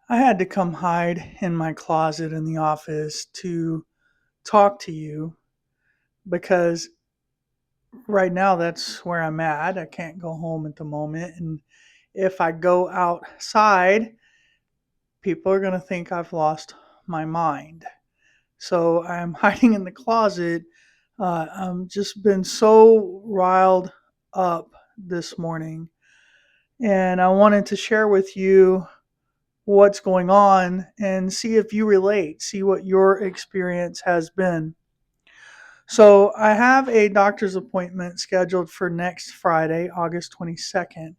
I had to come hide in my closet in the office to talk to you because right now that's where I'm at. I can't go home at the moment. And if I go outside, people are going to think I've lost my mind. So I'm hiding in the closet. I'm just been so riled up this morning. And I wanted to share with you what's going on and see if you relate, see what your experience has been. So, I have a doctor's appointment scheduled for next Friday, August 22nd.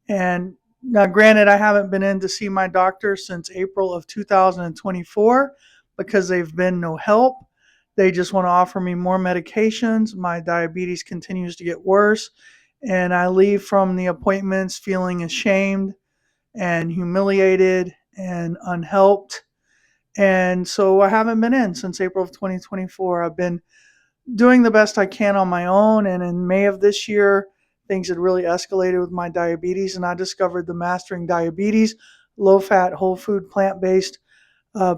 And now, granted, I haven't been in to see my doctor since April of 2024 because they've been no help. They just want to offer me more medications. My diabetes continues to get worse. And I leave from the appointments feeling ashamed and humiliated and unhelped. And so I haven't been in since April of 2024. I've been doing the best I can on my own. And in May of this year, things had really escalated with my diabetes. And I discovered the Mastering Diabetes low fat, whole food, plant based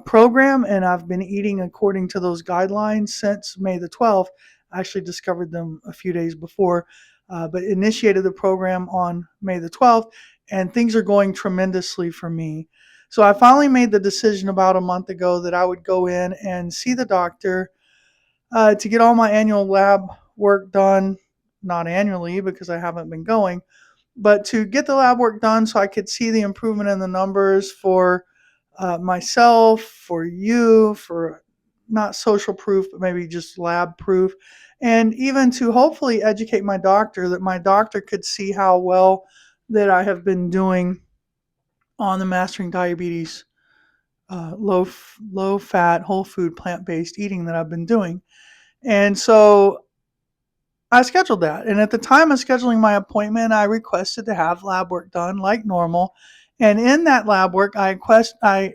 program. And I've been eating according to those guidelines since May the 12th. I actually discovered them a few days before, but initiated the program on May the 12th. And things are going tremendously for me. So I finally made the decision about a month ago that I would go in and see the doctor to get all my annual lab work done, not annually because I haven't been going, but to get the lab work done so I could see the improvement in the numbers for myself, for you, for not social proof, but maybe just lab proof, and even to hopefully educate my doctor that my doctor could see how well that I have been doing on the Mastering Diabetes low fat, whole food, plant based eating that I've been doing. And so I scheduled that. And at the time of scheduling my appointment, I requested to have lab work done like normal. And in that lab work, I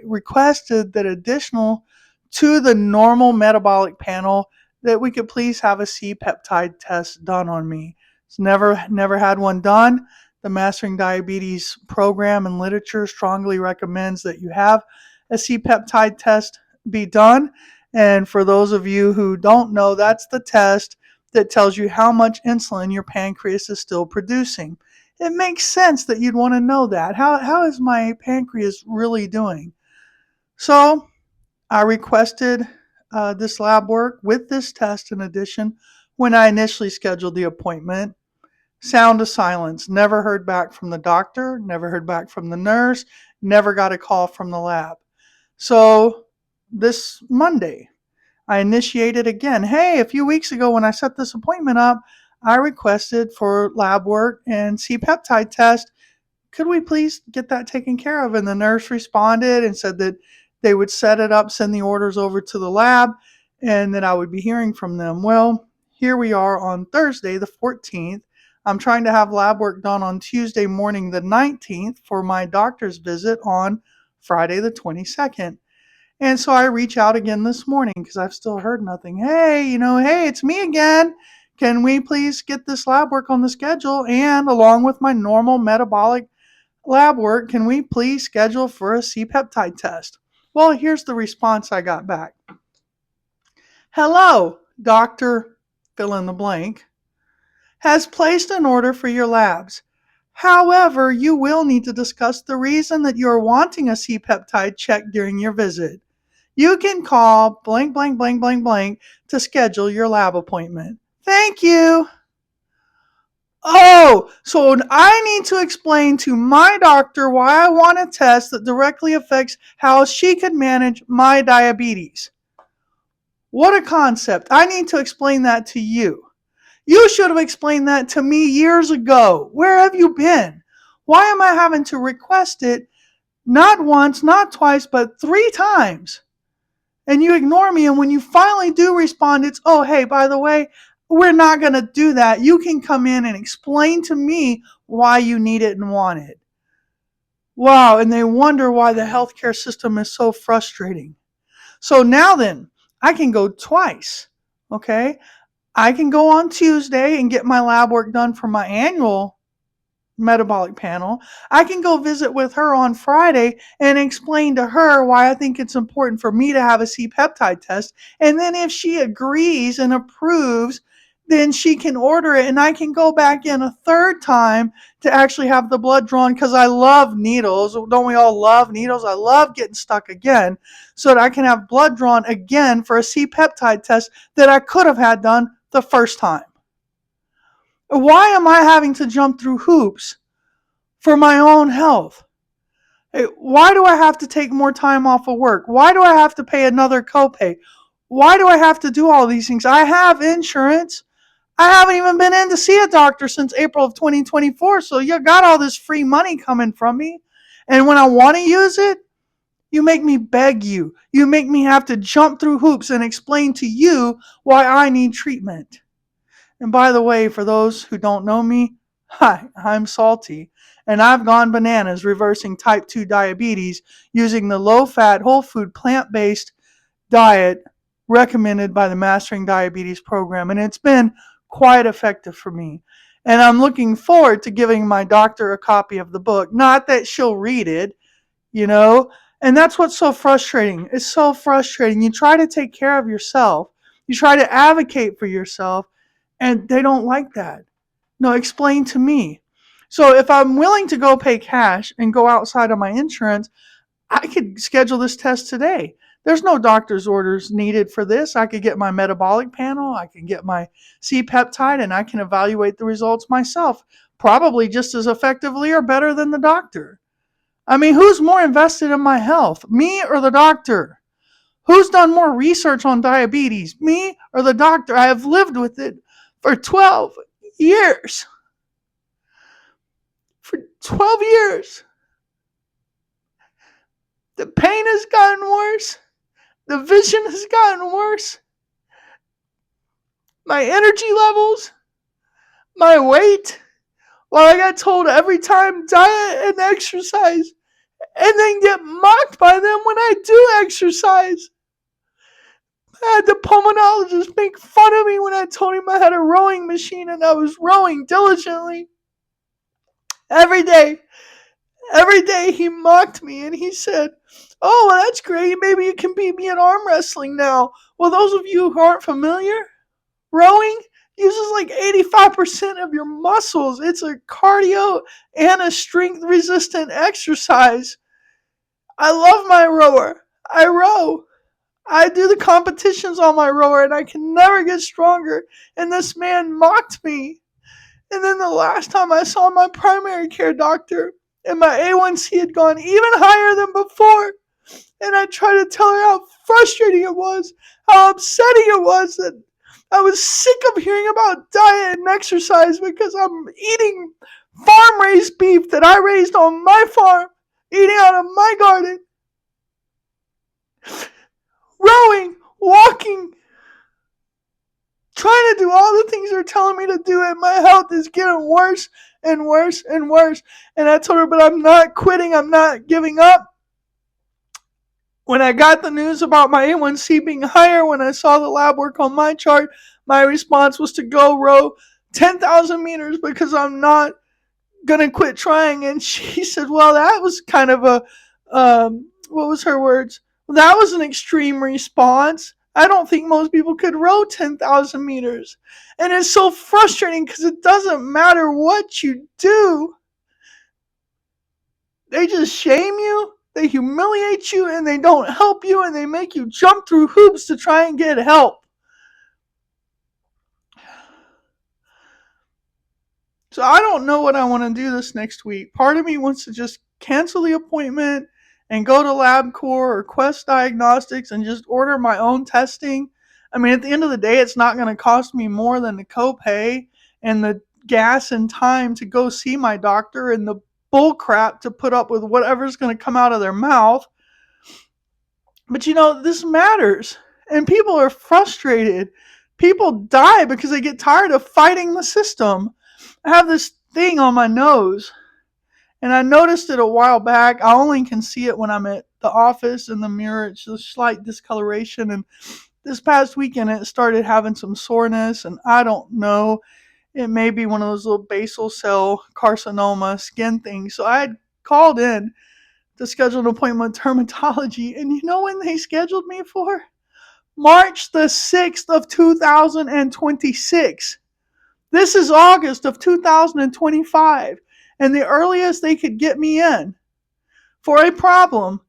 requested that additional to the normal metabolic panel that we could please have a C-peptide test done on me. It's never had one done. The Mastering Diabetes program and literature strongly recommends that you have a C-peptide test be done. And for those of you who don't know, that's the test that tells you how much insulin your pancreas is still producing. It makes sense that you'd want to know that. How is my pancreas really doing? So I requested this lab work with this test in addition when I initially scheduled the appointment. Sound of silence. Never heard back from the doctor, never heard back from the nurse, never got a call from the lab. So this Monday, I initiated again. Hey, a few weeks ago when I set this appointment up, I requested for lab work and C-peptide test. Could we please get that taken care of? And the nurse responded and said that they would set it up, send the orders over to the lab, and that I would be hearing from them. Well, here we are on Thursday, the 14th. I'm trying to have lab work done on Tuesday morning, the 19th, for my doctor's visit on Friday, the 22nd. And so I reach out again this morning because I've still heard nothing. Hey, hey, it's me again. Can we please get this lab work on the schedule? And along with my normal metabolic lab work, can we please schedule for a C-peptide test? Well, here's the response I got back. Hello, Dr. Fill in the blank has placed an order for your labs. However, you will need to discuss the reason that you're wanting a C-peptide check during your visit. You can call blank, blank, blank, blank, blank to schedule your lab appointment. Thank you. Oh, so I need to explain to my doctor why I want a test that directly affects how she could manage my diabetes. What a concept. I need to explain that to you. You should have explained that to me years ago. Where have you been? Why am I having to request it not once, not twice, but 3 times? And you ignore me, and when you finally do respond, it's, oh, hey, by the way, we're not going to do that. You can come in and explain to me why you need it and want it. Wow, and they wonder why the healthcare system is so frustrating. So now then, I can go twice, okay? I can go on Tuesday and get my lab work done for my annual metabolic panel. I can go visit with her on Friday and explain to her why I think it's important for me to have a C-peptide test. And then if she agrees and approves, then she can order it and I can go back in a third time to actually have the blood drawn, because I love needles. Don't we all love needles? I love getting stuck again, so that I can have blood drawn again for a C-peptide test that I could have had done the first time. Why am I having to jump through hoops for my own health? Why do I have to take more time off of work? Why do I have to pay another copay? Why do I have to do all these things? I have insurance. I haven't even been in to see a doctor since April of 2024, so you got all this free money coming from me. And when I want to use it, you make me beg you. You make me have to jump through hoops and explain to you why I need treatment. And by the way, for those who don't know me, hi, I'm Salty, and I've gone bananas reversing type 2 diabetes using the low-fat, whole food, plant-based diet recommended by the Mastering Diabetes program, and it's been quite effective for me. And I'm looking forward to giving my doctor a copy of the book. Not that she'll read it, you know, and that's what's so frustrating. It's so frustrating. You try to take care of yourself, you try to advocate for yourself, and they don't like that. No, explain to me. So if I'm willing to go pay cash and go outside of my insurance, I could schedule this test today. There's no doctor's orders needed for this. I could get my metabolic panel, I can get my C-peptide, and I can evaluate the results myself, probably just as effectively or better than the doctor. I mean, who's more invested in my health, me or the doctor? Who's done more research on diabetes, me or the doctor? I have lived with it for 12 years. For 12 years. The pain has gotten worse. The vision has gotten worse. My energy levels, my weight. Well, I got told every time diet and exercise, and then get mocked by them when I do exercise. I had the pulmonologist make fun of me when I told him I had a rowing machine and I was rowing diligently. Every day he mocked me and he said, "Oh, well, that's great. Maybe you can beat me at arm wrestling now." Well, those of you who aren't familiar, rowing uses like 85% of your muscles. It's a cardio and a strength resistant exercise. I love my rower. I row. I do the competitions on my rower and I can never get stronger. And this man mocked me. And then the last time I saw my primary care doctor, and my A1C had gone even higher than before. And I tried to tell her how frustrating it was, how upsetting it was, that I was sick of hearing about diet and exercise because I'm eating farm-raised beef that I raised on my farm, eating out of my garden, rowing, walking, trying to do all the things they're telling me to do, and my health is getting worse and worse and worse. And I told her, but I'm not quitting, I'm not giving up. When I got the news about my A1C being higher, when I saw the lab work on my chart, my response was to go row 10,000 meters because I'm not going to quit trying. And she said, well, that was kind of a, what was her words? That was an extreme response. I don't think most people could row 10,000 meters. And it's so frustrating because it doesn't matter what you do. They just shame you, they humiliate you, and they don't help you, and they make you jump through hoops to try and get help. So I don't know what I want to do this next week. Part of me wants to just cancel the appointment and go to LabCorp or Quest Diagnostics and just order my own testing. I mean, at the end of the day, it's not going to cost me more than the copay and the gas and time to go see my doctor and the bull crap to put up with whatever's going to come out of their mouth. But you know, this matters. And people are frustrated. People die because they get tired of fighting the system. I have this thing on my nose, and I noticed it a while back. I only can see it when I'm at the office in the mirror. It's a slight discoloration, and this past weekend it started having some soreness, and I don't know. it may be one of those little basal cell carcinoma skin things. So I had called in to schedule an appointment with dermatology, and you know when they scheduled me for? March the 6th of 2026. This is August of 2025, and the earliest they could get me in for a problem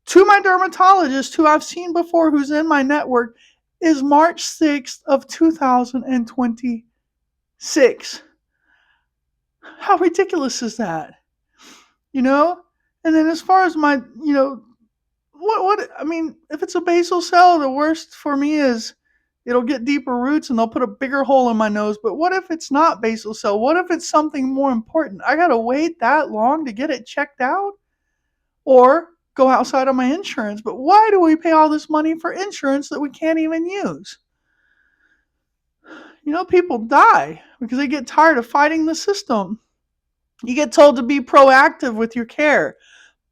to my dermatologist who I've seen before, who's in my network, is March 6th of 2026. How ridiculous is that? You know? And then as far as my, what I mean, if it's a basal cell, the worst for me is it'll get deeper roots and they'll put a bigger hole in my nose. But what if it's not basal cell? What if it's something more important? I got to wait that long to get it checked out or go outside of my insurance. But why do we pay all this money for insurance that we can't even use? People die because they get tired of fighting the system. You get told to be proactive with your care,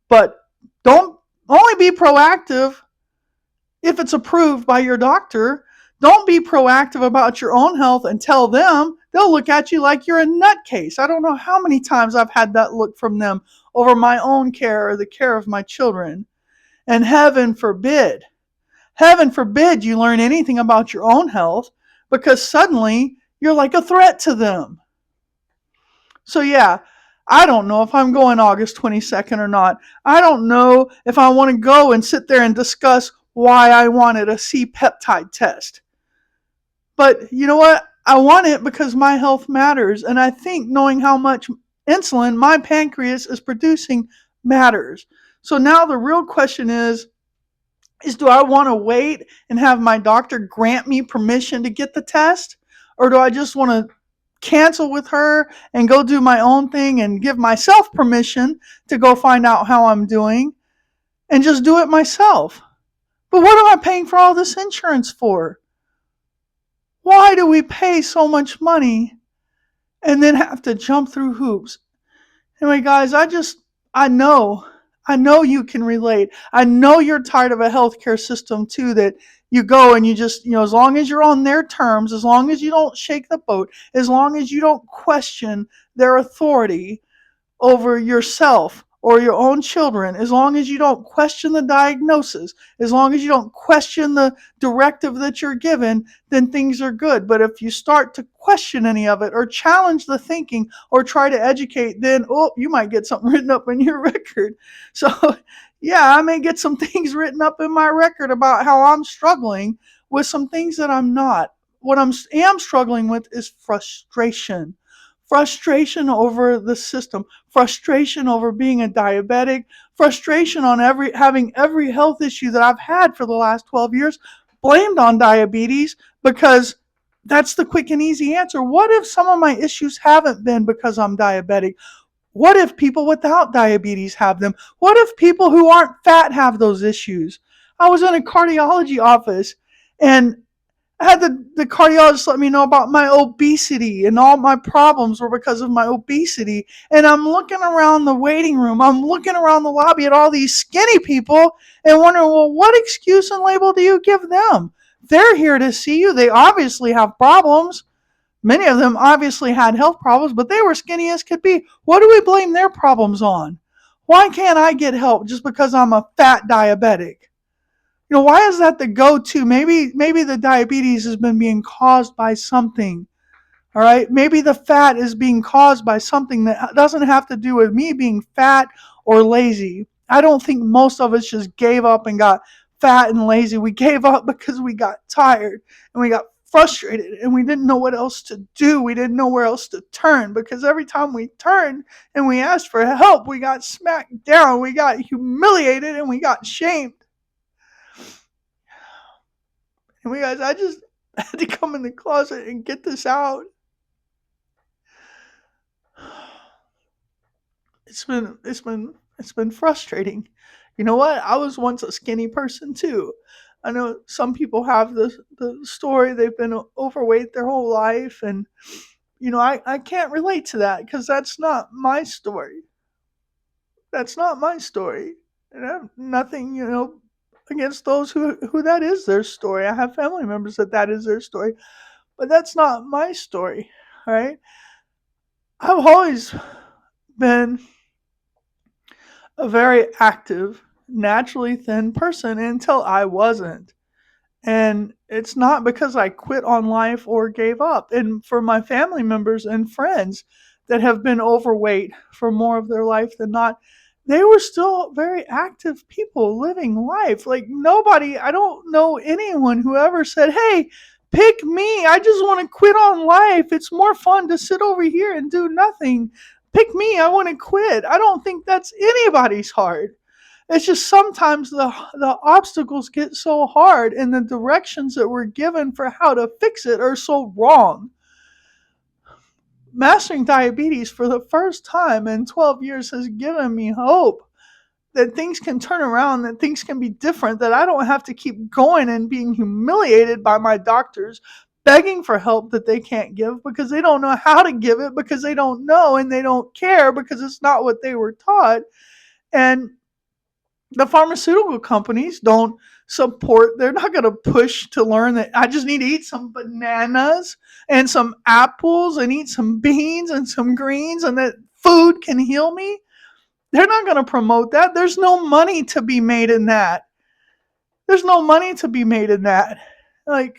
but don't only be proactive if it's approved by your doctor. Don't be proactive about your own health and tell them. They'll look at you like you're a nutcase. I don't know how many times I've had that look from them over my own care or the care of my children. And heaven forbid you learn anything about your own health, because suddenly you're like a threat to them. So yeah, I don't know if I'm going August 22nd or not. I don't know if I want to go and sit there and discuss why I wanted a C-peptide test. But you know what? I want it because my health matters. And I think knowing how much insulin my pancreas is producing matters. So now the real question is do I want to wait and have my doctor grant me permission to get the test? Or do I just want to cancel with her and go do my own thing and give myself permission to go find out how I'm doing and just do it myself? But what am I paying for all this insurance for? Why do we pay so much money and then have to jump through hoops? Anyway, guys, I know you can relate. I know you're tired of a healthcare system too, that you go and you just, as long as you're on their terms, as long as you don't shake the boat, as long as you don't question their authority over yourself or your own children, as long as you don't question the diagnosis, as long as you don't question the directive that you're given, then things are good. But if you start to question any of it or challenge the thinking or try to educate, then you might get something written up in your record. So yeah, I may get some things written up in my record about how I'm struggling with some things that I'm not. What I am struggling with is frustration. Frustration over the system, frustration over being a diabetic, frustration on having every health issue that I've had for the last 12 years blamed on diabetes, because that's the quick and easy answer. What if some of my issues haven't been because I'm diabetic? What if people without diabetes have them? What if people who aren't fat have those issues? I was in a cardiology office and I had the cardiologist let me know about my obesity, and all my problems were because of my obesity. And I'm looking around the waiting room, I'm looking around the lobby at all these skinny people and wondering, well, what excuse and label do you give them? They're here to see you. They obviously have problems. Many of them obviously had health problems, but they were skinny as could be. What do we blame their problems on? Why can't I get help just because I'm a fat diabetic? Why is that the go-to? Maybe the diabetes has been being caused by something. All right, maybe the fat is being caused by something that doesn't have to do with me being fat or lazy. I don't think most of us just gave up and got fat and lazy. We gave up because we got tired and we got frustrated and we didn't know what else to do. We didn't know where else to turn, because every time we turned and we asked for help, we got smacked down, we got humiliated, and we got shamed. And guys, I just had to come in the closet and get this out. It's been frustrating. You know what? I was once a skinny person too. I know some people have the story, they've been overweight their whole life, and I can't relate to that because that's not my story. That's not my story. And I have nothing, against those who that is their story. I have family members that is their story. But that's not my story. right? I've always been a very active, naturally thin person until I wasn't. And it's not because I quit on life or gave up. And for my family members and friends that have been overweight for more of their life than not, they were still very active people living life. Like nobody, I don't know anyone who ever said, "Hey, pick me. I just want to quit on life. It's more fun to sit over here and do nothing. Pick me. I want to quit." I don't think that's anybody's heart. It's just sometimes the obstacles get so hard and the directions that we're given for how to fix it are so wrong. Mastering diabetes for the first time in 12 years has given me hope that things can turn around, that things can be different, that I don't have to keep going and being humiliated by my doctors, begging for help that they can't give because they don't know how to give it, because they don't know and they don't care because it's not what they were taught. And the pharmaceutical companies don't support, they're not going to push to learn that I just need to eat some bananas and some apples and eat some beans and some greens and that food can heal me. They're not going to promote that. There's no money to be made in that. There's no money to be made in that. Like,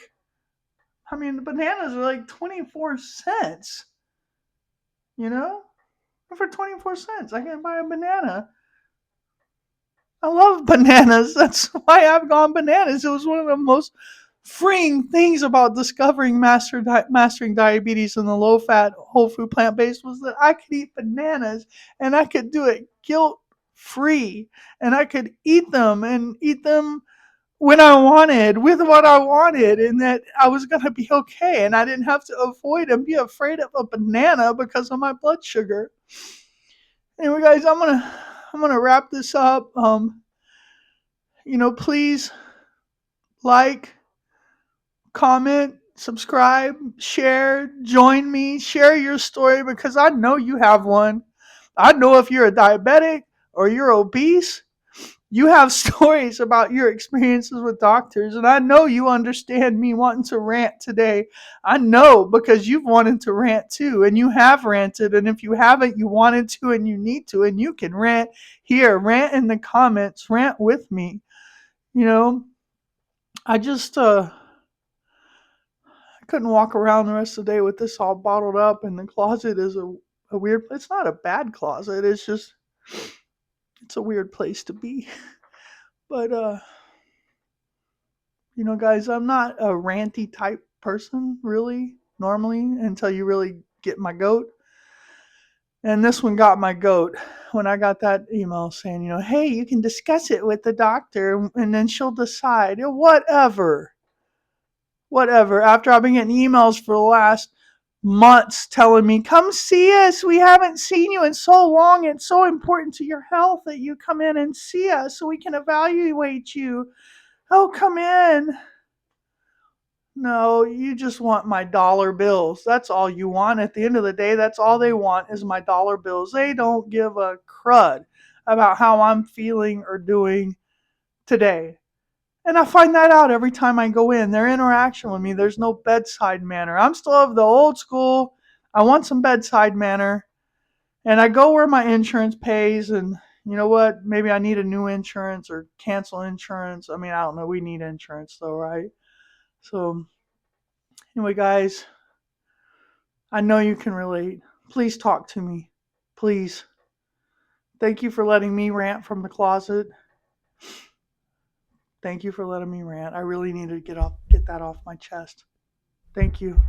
I mean, the bananas are like 24 cents, you know? For 24 cents, I can buy a banana. I love bananas. That's why I've gone bananas. It was one of the most freeing things about discovering mastering diabetes and the low fat, whole food, plant based was that I could eat bananas and I could do it guilt free. And I could eat them and eat them when I wanted, with what I wanted, and that I was going to be okay. And I didn't have to avoid and be afraid of a banana because of my blood sugar. Anyway, guys, I'm gonna wrap this up. Please like, comment, subscribe, share, join me, share your story because I know you have one. I know if you're a diabetic or you're obese, you have stories about your experiences with doctors, and I know you understand me wanting to rant today. I know because you've wanted to rant too, and you have ranted, and if you haven't, you wanted to and you need to, and you can rant here, rant in the comments, rant with me. You know, I just I couldn't walk around the rest of the day with this all bottled up, and the closet is a weird, it's not a bad closet, it's just, it's a weird place to be. But guys, I'm not a ranty type person, really, normally, until you really get my goat. And this one got my goat when I got that email saying, hey, you can discuss it with the doctor and then she'll decide. Whatever. Whatever. After I've been getting emails for the last months telling me, come see us. We haven't seen you in so long. It's so important to your health that you come in and see us so we can evaluate you. Oh, come in. No, you just want my dollar bills. That's all you want. At the end of the day, that's all they want is my dollar bills. They don't give a crud about how I'm feeling or doing today. And I find that out every time I go in. Their interaction with me, there's no bedside manner. I'm still of the old school. I want some bedside manner. And I go where my insurance pays. And you know what? Maybe I need a new insurance or cancel insurance. I mean, I don't know. We need insurance though, right? So anyway, guys, I know you can relate. Please talk to me. Please. Thank you for letting me rant from the closet. Thank you for letting me rant. I really need to get that off my chest. Thank you.